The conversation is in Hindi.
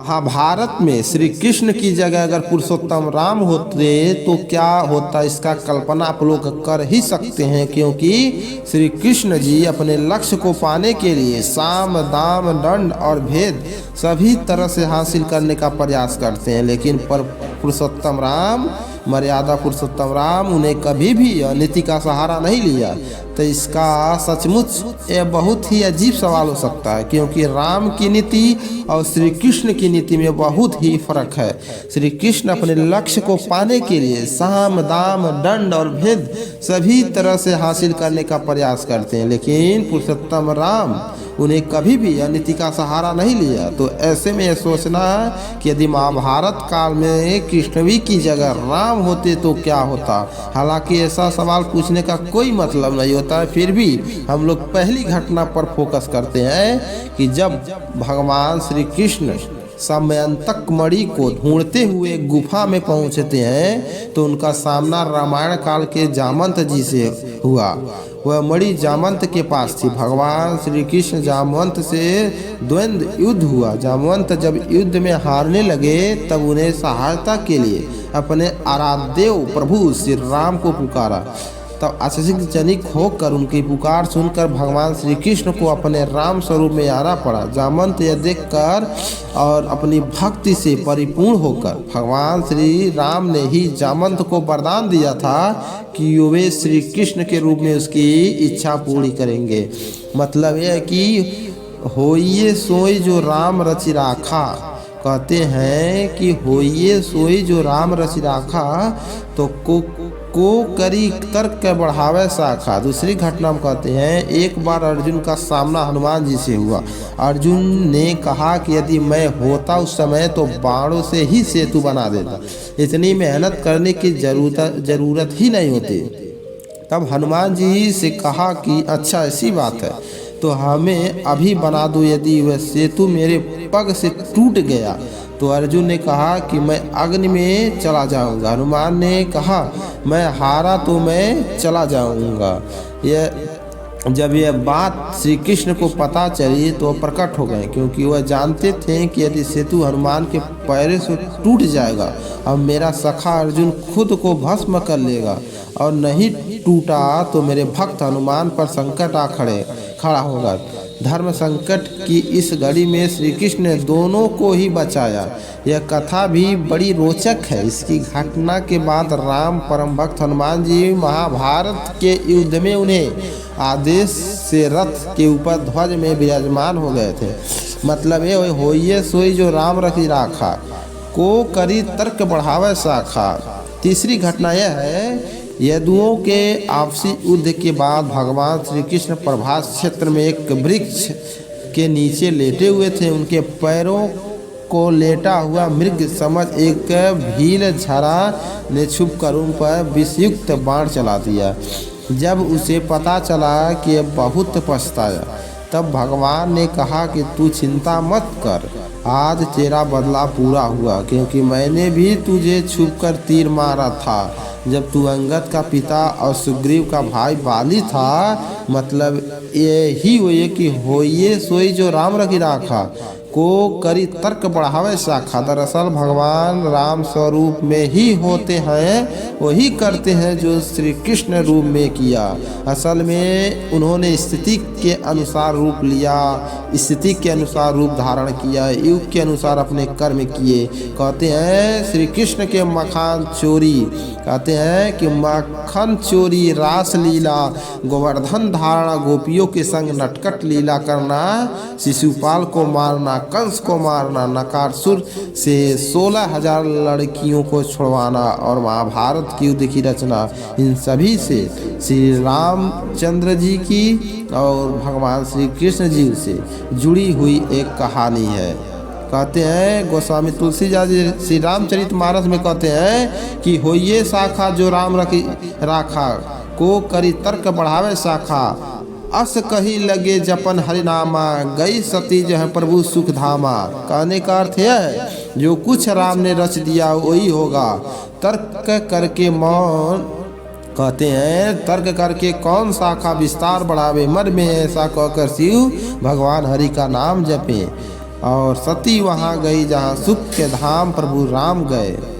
महाभारत में श्री कृष्ण की जगह अगर पुरुषोत्तम राम होते तो क्या होता, इसका कल्पना आप लोग कर ही सकते हैं। क्योंकि श्री कृष्ण जी अपने लक्ष्य को पाने के लिए साम दाम दंड और भेद सभी तरह से हासिल करने का प्रयास करते हैं, लेकिन पर पुरुषोत्तम राम, मर्यादा पुरुषोत्तम राम, उन्हें कभी भी नीति का सहारा नहीं लिया। तो इसका सचमुच ये बहुत ही अजीब सवाल हो सकता है, क्योंकि राम की नीति और श्री कृष्ण की नीति में बहुत ही फर्क है। श्री कृष्ण अपने लक्ष्य को पाने के लिए साम दाम दंड और भेद सभी तरह से हासिल करने का प्रयास करते हैं, लेकिन पुरुषोत्तम राम उन्हें कभी भी नीति का सहारा नहीं लिया। तो ऐसे में यह सोचना है कि यदि महाभारत काल में कृष्णवी की जगह राम होते तो क्या होता। हालांकि ऐसा सवाल पूछने का कोई मतलब नहीं होता है, फिर भी हम लोग पहली घटना पर फोकस करते हैं कि जब भगवान श्री कृष्ण समयंतक मणि को ढूंढते हुए गुफा में पहुंचते हैं तो उनका सामना रामायण काल के जामवंत जी से हुआ। वह मणि जामवंत के पास थी। भगवान श्री कृष्ण जामवंत से द्वंद्व युद्ध हुआ। जामवंत जब युद्ध में हारने लगे तब उन्हें सहायता के लिए अपने आराध्य प्रभु श्री राम को पुकारा। तब आश्चर्यजनक होकर उनकी पुकार सुनकर भगवान श्री कृष्ण को अपने राम स्वरूप में आना पड़ा। जामवंत यह देखकर और अपनी भक्ति से परिपूर्ण होकर भगवान श्री राम ने ही जामवंत को वरदान दिया था कि वे श्री कृष्ण के रूप में उसकी इच्छा पूरी करेंगे। मतलब यह है कि होइए सोई जो राम रचि राखा, कहते हैं कि होइए सोई जो राम रचि राखा, तो को करी तर्क बढ़ावे शाखा। दूसरी घटना में कहते हैं एक बार अर्जुन का सामना हनुमान जी से हुआ। अर्जुन ने कहा कि यदि मैं होता उस समय तो बाणों से ही सेतु बना देता, इतनी मेहनत करने की जरूरत ही नहीं होती। तब हनुमान जी से कहा कि अच्छा ऐसी बात है तो हमें अभी बना दो, यदि वह सेतु मेरे पग से टूट गया तो अर्जुन ने कहा कि मैं अग्नि में चला जाऊंगा। हनुमान ने कहा मैं हारा तो मैं चला जाऊंगा। जब यह बात श्री कृष्ण को पता चली तो प्रकट हो गए, क्योंकि वह जानते थे कि यदि सेतु हनुमान के पैरों से टूट जाएगा अब मेरा सखा अर्जुन खुद को भस्म कर लेगा, और नहीं टूटा तो मेरे भक्त हनुमान पर संकट आ खड़ा होगा। धर्म संकट की इस घड़ी में श्री कृष्ण ने दोनों को ही बचाया। यह कथा भी बड़ी रोचक है। इसकी घटना के बाद राम परम भक्त हनुमान जी महाभारत के युद्ध में उन्हें आदेश से रथ के ऊपर ध्वज में विराजमान हो गए थे। मतलब ये होइए सोई जो राम रखी राखा, को करी तर्क बढ़ावे शाखा। तीसरी घटना यह है यदुओं के आपसी युद्ध के बाद भगवान श्री कृष्ण प्रभास क्षेत्र में एक वृक्ष के नीचे लेटे हुए थे। उनके पैरों को लेटा हुआ मृग समझ एक भील झरा ने छुप कर उन पर विषयुक्त बाण चला दिया। जब उसे पता चला कि बहुत पछताया, तब भगवान ने कहा कि तू चिंता मत कर, आज तेरा बदला पूरा हुआ, क्योंकि मैंने भी तुझे छुपकर तीर मारा था जब तू अंगद का पिता और सुग्रीव का भाई बाली था। मतलब यही हुए कि होइए सोई जो राम रखी राखा, को करी तर्क बढ़ावे शाखा। दरअसल भगवान राम स्वरूप में ही होते हैं, वही करते हैं जो श्री कृष्ण रूप में किया। असल में उन्होंने स्थिति के अनुसार रूप लिया, स्थिति के अनुसार रूप धारण किया, युग के अनुसार अपने कर्म किए। कहते हैं श्री कृष्ण के मखान चोरी, कहते हैं कि मक्खन चोरी रास लीला, गोवर्धन धारणा, गोपियों के संग नटखट लीला करना, शिशुपाल को मारना, कंस को मारना, नकासुर से 16,000 लड़कियों को छुड़वाना और महाभारत की युद्ध की रचना, इन सभी से श्री रामचंद्र जी की और भगवान श्री कृष्ण जी से जुड़ी हुई एक कहानी है। कहते हैं गोस्वामी तुलसीदास जी श्री रामचरितमानस में कहते हैं कि होइए शाखा जो राम रखी राखा, को करी तर्क बढ़ावे शाखा, अस कही लगे जपन हरिनामा, गई सती जह प्रभु सुख धामा। कहने का अर्थ यह है जो कुछ राम ने रच दिया वही होगा, तर्क करके मौन, कहते हैं तर्क करके कौन शाखा विस्तार बढ़ावे, मन में ऐसा कहकर शिव भगवान हरि का नाम जपे। और सती वहाँ गई जहाँ सुख के धाम प्रभु राम गए।